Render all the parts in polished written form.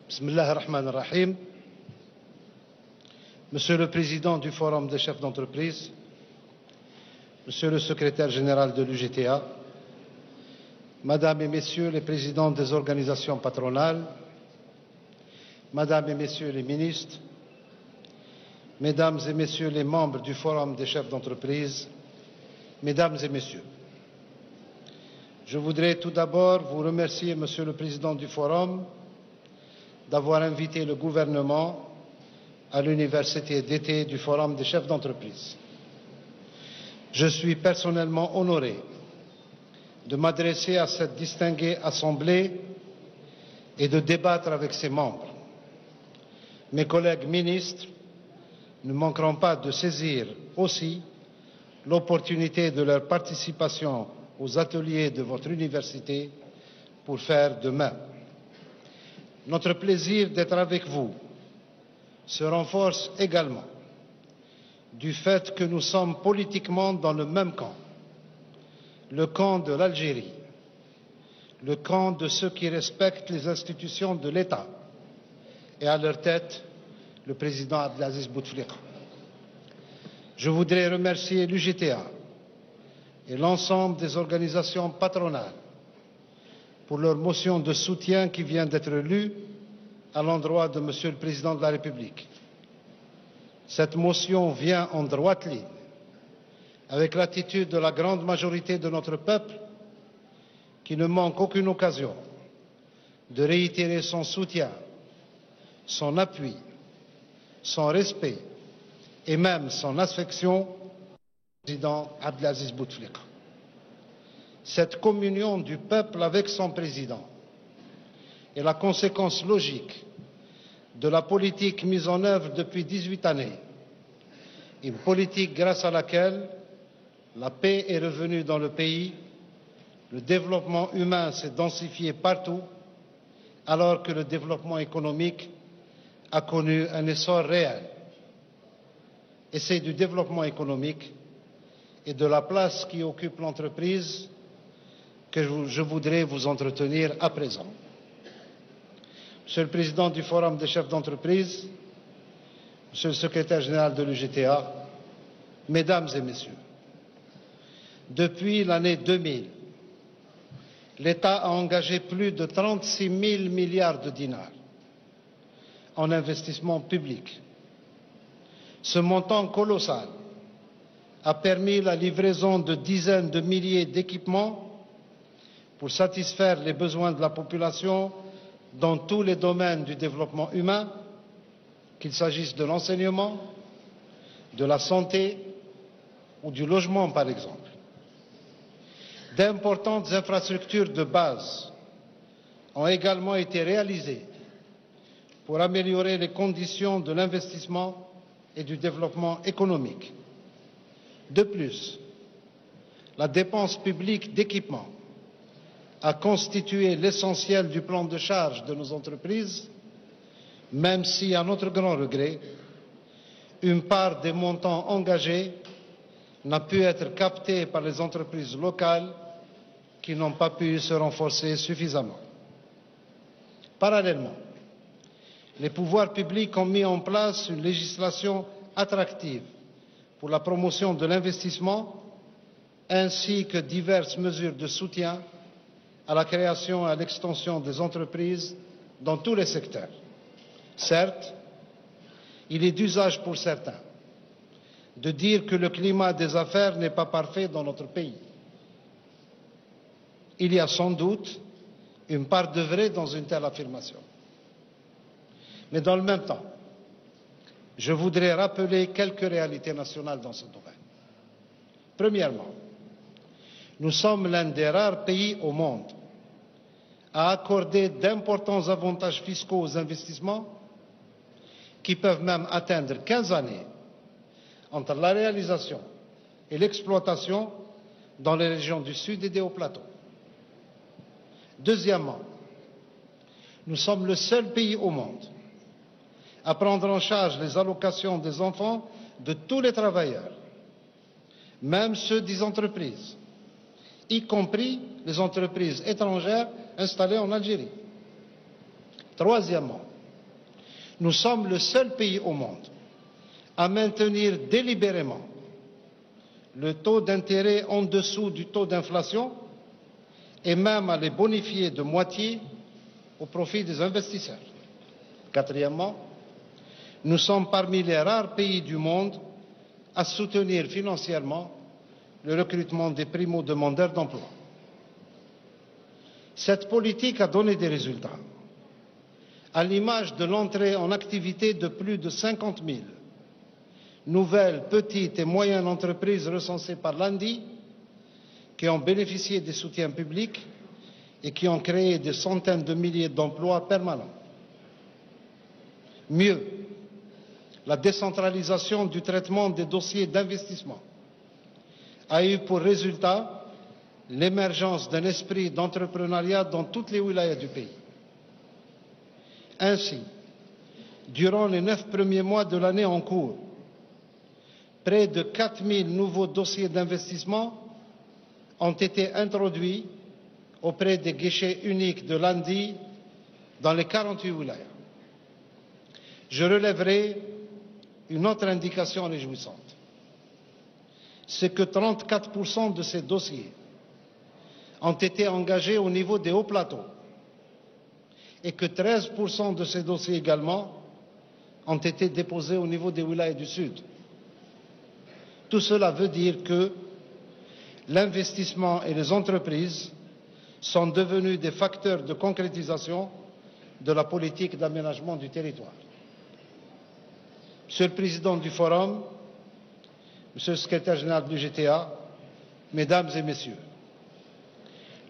Bismillah ar-Rahman ar-Rahim. Monsieur le Président du Forum des chefs d'entreprise, Monsieur le Secrétaire général de l'UGTA, Madame et Messieurs les présidents des organisations patronales, Madame et Messieurs les ministres, Mesdames et Messieurs les membres du Forum des chefs d'entreprise, Mesdames et Messieurs, je voudrais tout d'abord vous remercier, Monsieur le Président du Forum, d'avoir invité le gouvernement à l'université d'été du Forum des chefs d'entreprise. Je suis personnellement honoré de m'adresser à cette distinguée assemblée et de débattre avec ses membres. Mes collègues ministres ne manqueront pas de saisir aussi l'opportunité de leur participation aux ateliers de votre université pour faire de même. Notre plaisir d'être avec vous se renforce également du fait que nous sommes politiquement dans le même camp, le camp de l'Algérie, le camp de ceux qui respectent les institutions de l'État et à leur tête le président Abdelaziz Bouteflika. Je voudrais remercier l'UGTA et l'ensemble des organisations patronales pour leur motion de soutien qui vient d'être lue à l'endroit de Monsieur le Président de la République. Cette motion vient en droite ligne avec l'attitude de la grande majorité de notre peuple qui ne manque aucune occasion de réitérer son soutien, son appui, son respect et même son affection au président Abdelaziz Bouteflika. Cette communion du peuple avec son président est la conséquence logique de la politique mise en œuvre depuis 18 années, une politique grâce à laquelle la paix est revenue dans le pays, le développement humain s'est densifié partout, alors que le développement économique a connu un essor réel. Et c'est du développement économique et de la place qui occupe l'entreprise que je voudrais vous entretenir à présent. Monsieur le Président du Forum des chefs d'entreprise, Monsieur le Secrétaire général de l'UGTA, Mesdames et Messieurs, depuis l'année 2000, l'État a engagé plus de 36 000 milliards de dinars en investissement public. Ce montant colossal a permis la livraison de dizaines de milliers d'équipements pour satisfaire les besoins de la population dans tous les domaines du développement humain, qu'il s'agisse de l'enseignement, de la santé ou du logement, par exemple. D'importantes infrastructures de base ont également été réalisées pour améliorer les conditions de l'investissement et du développement économique. De plus, la dépense publique d'équipement a constitué l'essentiel du plan de charge de nos entreprises, même si, à notre grand regret, une part des montants engagés n'a pu être captée par les entreprises locales qui n'ont pas pu se renforcer suffisamment. Parallèlement, les pouvoirs publics ont mis en place une législation attractive pour la promotion de l'investissement ainsi que diverses mesures de soutien à la création et à l'extension des entreprises dans tous les secteurs. Certes, il est d'usage pour certains de dire que le climat des affaires n'est pas parfait dans notre pays. Il y a sans doute une part de vrai dans une telle affirmation. Mais dans le même temps, je voudrais rappeler quelques réalités nationales dans ce domaine. Premièrement, nous sommes l'un des rares pays au monde à accorder d'importants avantages fiscaux aux investissements qui peuvent même atteindre 15 années entre la réalisation et l'exploitation dans les régions du Sud et des hauts plateaux. Deuxièmement, nous sommes le seul pays au monde à prendre en charge les allocations des enfants de tous les travailleurs, même ceux des entreprises, y compris les entreprises étrangères installées en Algérie. Troisièmement, Nous sommes le seul pays au monde à maintenir délibérément le taux d'intérêt en dessous du taux d'inflation et même à les bonifier de moitié au profit des investisseurs. Quatrièmement, nous sommes parmi les rares pays du monde à soutenir financièrement le recrutement des primo-demandeurs d'emploi. Cette politique a donné des résultats, à l'image de l'entrée en activité de plus de 50 000 nouvelles petites et moyennes entreprises recensées par l'ANDI, qui ont bénéficié des soutiens publics et qui ont créé des centaines de milliers d'emplois permanents. Mieux, la décentralisation du traitement des dossiers d'investissement a eu pour résultat l'émergence d'un esprit d'entrepreneuriat dans toutes les wilayas du pays. Ainsi, durant les 9 premiers mois de l'année en cours, près de 4 000 nouveaux dossiers d'investissement ont été introduits auprès des guichets uniques de l'ANDI dans les 48 wilayas. Je relèverai une autre indication réjouissante. C'est que 34% de ces dossiers ont été engagés au niveau des hauts plateaux et que 13% de ces dossiers également ont été déposés au niveau des wilayas du Sud. Tout cela veut dire que l'investissement et les entreprises sont devenus des facteurs de concrétisation de la politique d'aménagement du territoire. Monsieur le Président du Forum, Monsieur le Secrétaire général de l'UGTA, Mesdames et Messieurs,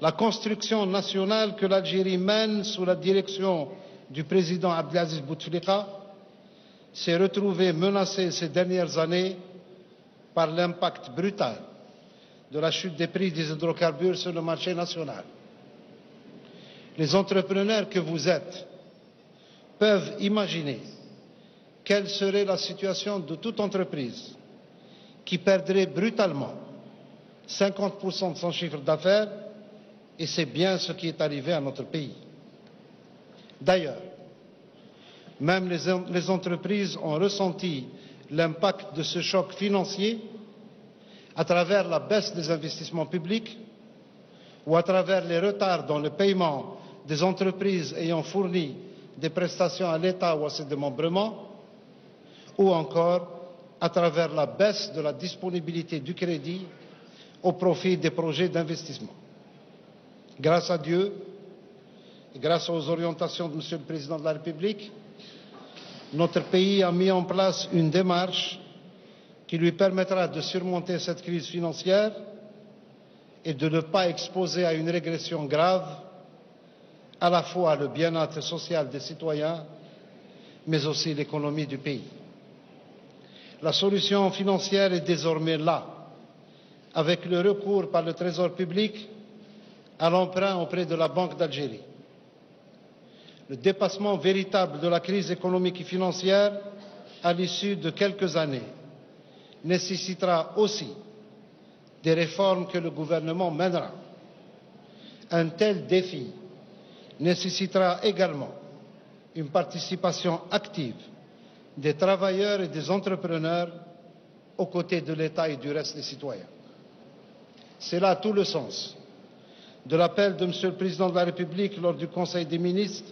la construction nationale que l'Algérie mène sous la direction du Président Abdelaziz Bouteflika s'est retrouvée menacée ces dernières années par l'impact brutal de la chute des prix des hydrocarbures sur le marché national. Les entrepreneurs que vous êtes peuvent imaginer quelle serait la situation de toute entreprise qui perdrait brutalement 50% de son chiffre d'affaires, et c'est bien ce qui est arrivé à notre pays. D'ailleurs, même les entreprises ont ressenti l'impact de ce choc financier à travers la baisse des investissements publics ou à travers les retards dans le paiement des entreprises ayant fourni des prestations à l'État ou à ses démembrements, ou encore à travers la baisse de la disponibilité du crédit au profit des projets d'investissement. Grâce à Dieu et grâce aux orientations de Monsieur le Président de la République, notre pays a mis en place une démarche qui lui permettra de surmonter cette crise financière et de ne pas exposer à une régression grave à la fois le bien-être social des citoyens, mais aussi l'économie du pays. La solution financière est désormais là, avec le recours par le Trésor public à l'emprunt auprès de la Banque d'Algérie. Le dépassement véritable de la crise économique et financière à l'issue de quelques années nécessitera aussi des réformes que le gouvernement mènera. Un tel défi nécessitera également une participation active des travailleurs et des entrepreneurs aux côtés de l'État et du reste des citoyens. C'est là tout le sens de l'appel de Monsieur le Président de la République lors du Conseil des ministres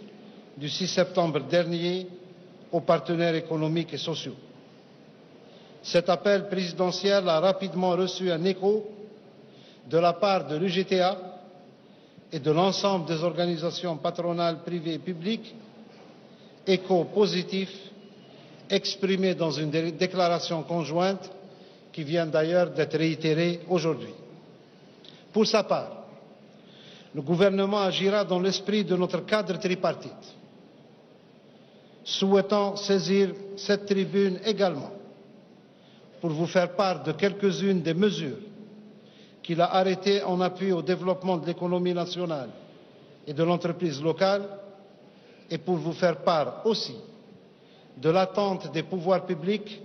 du 6 septembre dernier aux partenaires économiques et sociaux. Cet appel présidentiel a rapidement reçu un écho de la part de l'UGTA et de l'ensemble des organisations patronales privées et publiques, écho positif exprimé dans une déclaration conjointe qui vient d'ailleurs d'être réitérée aujourd'hui. Pour sa part, le gouvernement agira dans l'esprit de notre cadre tripartite, souhaitant saisir cette tribune également pour vous faire part de quelques-unes des mesures qu'il a arrêtées en appui au développement de l'économie nationale et de l'entreprise locale, et pour vous faire part aussi de l'attente des pouvoirs publics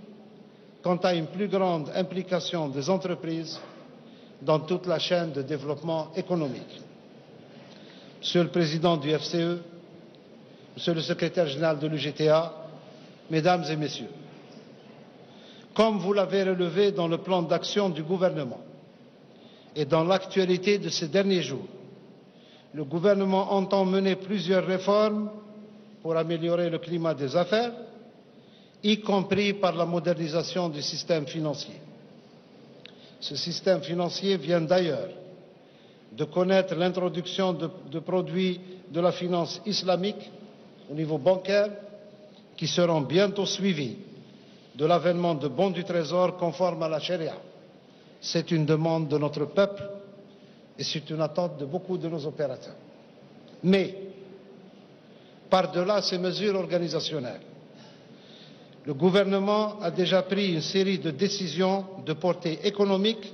quant à une plus grande implication des entreprises dans toute la chaîne de développement économique. Monsieur le Président du FCE, Monsieur le Secrétaire général de l'UGTA, Mesdames et Messieurs, comme vous l'avez relevé dans le plan d'action du gouvernement et dans l'actualité de ces derniers jours, le gouvernement entend mener plusieurs réformes pour améliorer le climat des affaires, y compris par la modernisation du système financier. Ce système financier vient d'ailleurs de connaître l'introduction de produits de la finance islamique au niveau bancaire qui seront bientôt suivis de l'avènement de bons du Trésor conformes à la charia. C'est une demande de notre peuple et c'est une attente de beaucoup de nos opérateurs. Mais, par-delà ces mesures organisationnelles, le gouvernement a déjà pris une série de décisions de portée économique,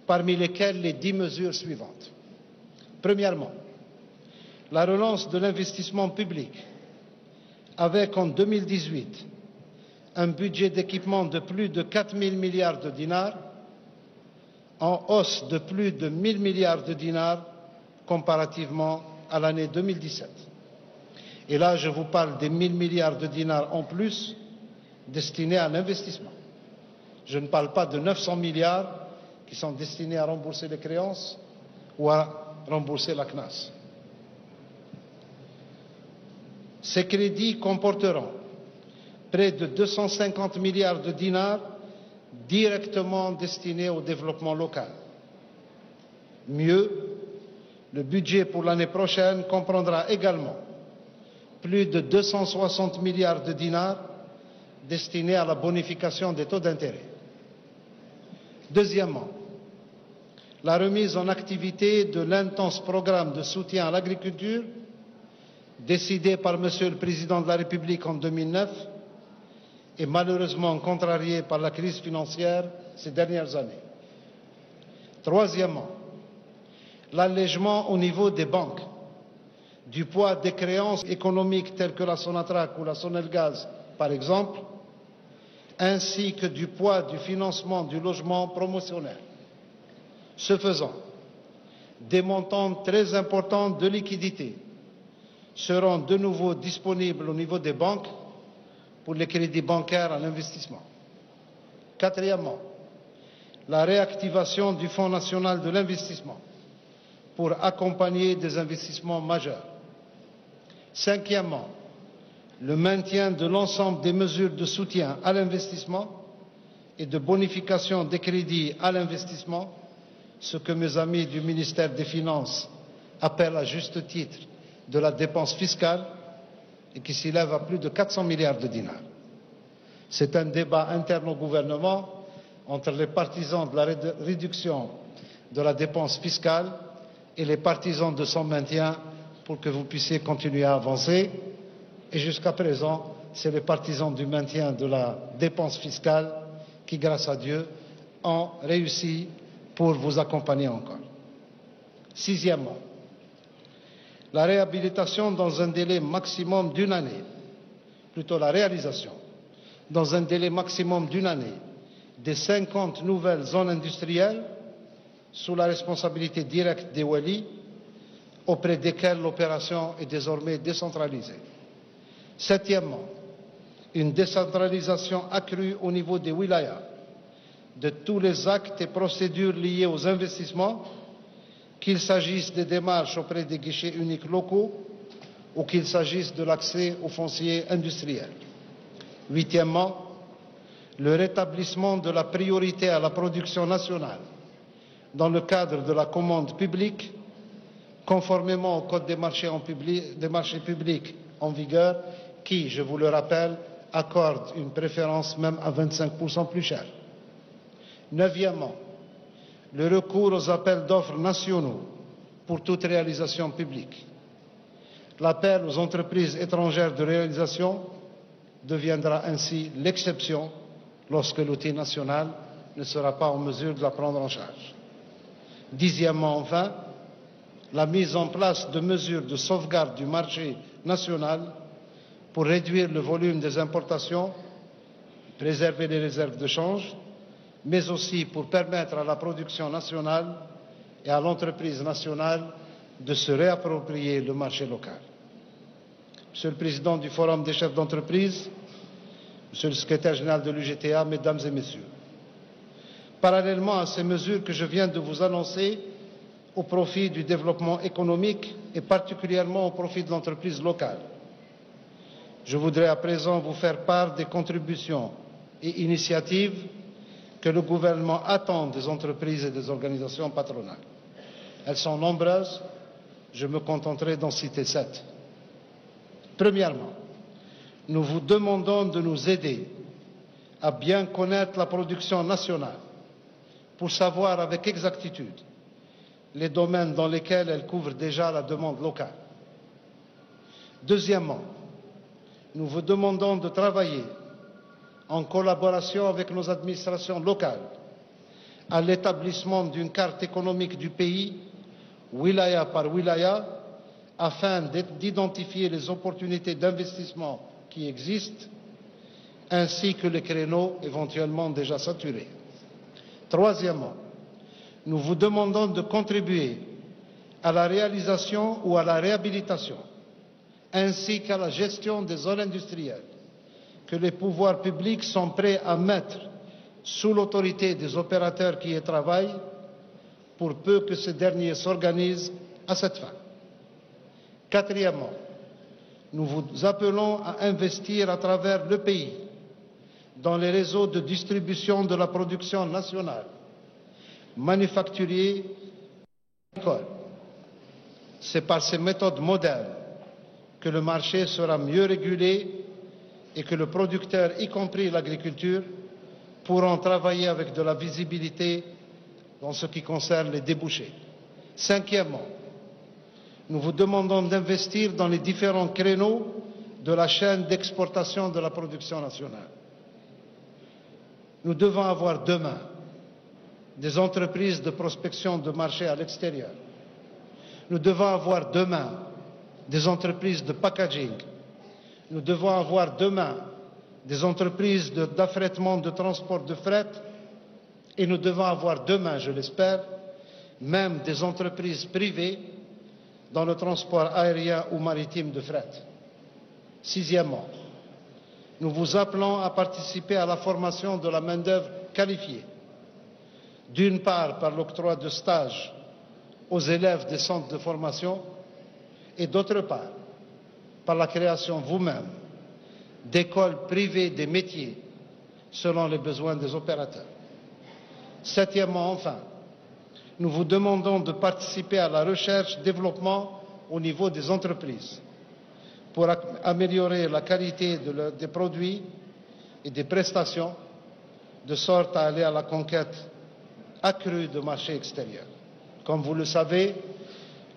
parmi lesquelles les 10 mesures suivantes. Premièrement, la relance de l'investissement public, avec en 2018 un budget d'équipement de plus de 4 000 milliards de dinars, en hausse de plus de 1 000 milliards de dinars comparativement à l'année 2017. Et là, je vous parle des 1 000 milliards de dinars en plus destinés à l'investissement. Je ne parle pas de 900 milliards qui sont destinés à rembourser les créances ou à rembourser la CNAS. Ces crédits comporteront près de 250 milliards de dinars directement destinés au développement local. Mieux, le budget pour l'année prochaine comprendra également plus de 260 milliards de dinars destinés à la bonification des taux d'intérêt. Deuxièmement, la remise en activité de l'intense programme de soutien à l'agriculture décidé par Monsieur le Président de la République en 2009 et malheureusement contrarié par la crise financière ces dernières années. Troisièmement, l'allègement au niveau des banques du poids des créances économiques telles que la Sonatrach ou la Sonelgaz, par exemple, ainsi que du poids du financement du logement promotionnel. Ce faisant, des montants très importants de liquidités seront de nouveau disponibles au niveau des banques pour les crédits bancaires à l'investissement. Quatrièmement, la réactivation du Fonds national de l'investissement pour accompagner des investissements majeurs. Cinquièmement, le maintien de l'ensemble des mesures de soutien à l'investissement et de bonification des crédits à l'investissement, ce que mes amis du ministère des Finances appellent à juste titre de la dépense fiscale et qui s'élève à plus de 400 milliards de dinars. C'est un débat interne au gouvernement entre les partisans de la réduction de la dépense fiscale et les partisans de son maintien pour que vous puissiez continuer à avancer. Et jusqu'à présent, c'est les partisans du maintien de la dépense fiscale qui, grâce à Dieu, ont réussi pour vous accompagner encore. Sixièmement, la réhabilitation dans un délai maximum d'une année, plutôt la réalisation, dans un délai maximum d'une année, des 50 nouvelles zones industrielles sous la responsabilité directe des Wali, auprès desquelles l'opération est désormais décentralisée. Septièmement, une décentralisation accrue au niveau des wilayas de tous les actes et procédures liés aux investissements, qu'il s'agisse des démarches auprès des guichets uniques locaux ou qu'il s'agisse de l'accès aux fonciers industriels. Huitièmement, le rétablissement de la priorité à la production nationale dans le cadre de la commande publique, conformément au Code des marchés publics en vigueur, qui, je vous le rappelle, accorde une préférence même à 25% plus cher. Neuvièmement, le recours aux appels d'offres nationaux pour toute réalisation publique. L'appel aux entreprises étrangères de réalisation deviendra ainsi l'exception lorsque l'outil national ne sera pas en mesure de la prendre en charge. Dixièmement, enfin, la mise en place de mesures de sauvegarde du marché national pour réduire le volume des importations, préserver les réserves de change, mais aussi pour permettre à la production nationale et à l'entreprise nationale de se réapproprier le marché local. Monsieur le Président du Forum des chefs d'entreprise, Monsieur le secrétaire général de l'UGTA, Mesdames et Messieurs, parallèlement à ces mesures que je viens de vous annoncer au profit du développement économique et particulièrement au profit de l'entreprise locale, je voudrais à présent vous faire part des contributions et initiatives que le gouvernement attend des entreprises et des organisations patronales. Elles sont nombreuses, je me contenterai d'en citer 7. Premièrement, nous vous demandons de nous aider à bien connaître la production nationale pour savoir avec exactitude les domaines dans lesquels elle couvre déjà la demande locale. Deuxièmement, nous vous demandons de travailler en collaboration avec nos administrations locales à l'établissement d'une carte économique du pays, wilaya par wilaya, afin d'identifier les opportunités d'investissement qui existent, ainsi que les créneaux éventuellement déjà saturés. Troisièmement, nous vous demandons de contribuer à la réalisation ou à la réhabilitation, ainsi qu'à la gestion des zones industrielles que les pouvoirs publics sont prêts à mettre sous l'autorité des opérateurs qui y travaillent, pour peu que ces derniers s'organisent à cette fin. Quatrièmement, nous vous appelons à investir à travers le pays dans les réseaux de distribution de la production nationale, manufacturiers et agricoles. C'est par ces méthodes modernes que le marché sera mieux régulé et que le producteur, y compris l'agriculture, pourront travailler avec de la visibilité en ce qui concerne les débouchés. Cinquièmement, nous vous demandons d'investir dans les différents créneaux de la chaîne d'exportation de la production nationale. Nous devons avoir demain des entreprises de prospection de marché à l'extérieur. Nous devons avoir demain des entreprises de packaging. Nous devons avoir demain des entreprises d'affrètement, de transport de fret. Et nous devons avoir demain, je l'espère, même des entreprises privées dans le transport aérien ou maritime de fret. Sixièmement, nous vous appelons à participer à la formation de la main-d'œuvre qualifiée, d'une part par l'octroi de stages aux élèves des centres de formation et d'autre part par la création vous-même d'écoles privées des métiers selon les besoins des opérateurs. Septièmement, enfin, nous vous demandons de participer à la recherche-développement au niveau des entreprises pour améliorer la qualité des produits et des prestations, de sorte à aller à la conquête accrue de marchés extérieurs. Comme vous le savez,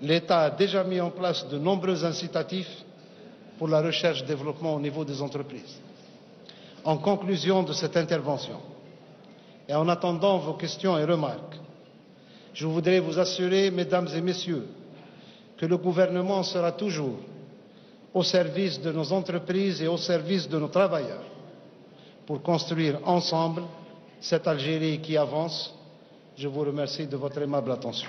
l'État a déjà mis en place de nombreux incitatifs pour la recherche-développement au niveau des entreprises. En conclusion de cette intervention, et en attendant vos questions et remarques, je voudrais vous assurer, Mesdames et Messieurs, que le gouvernement sera toujours au service de nos entreprises et au service de nos travailleurs pour construire ensemble cette Algérie qui avance. Je vous remercie de votre aimable attention.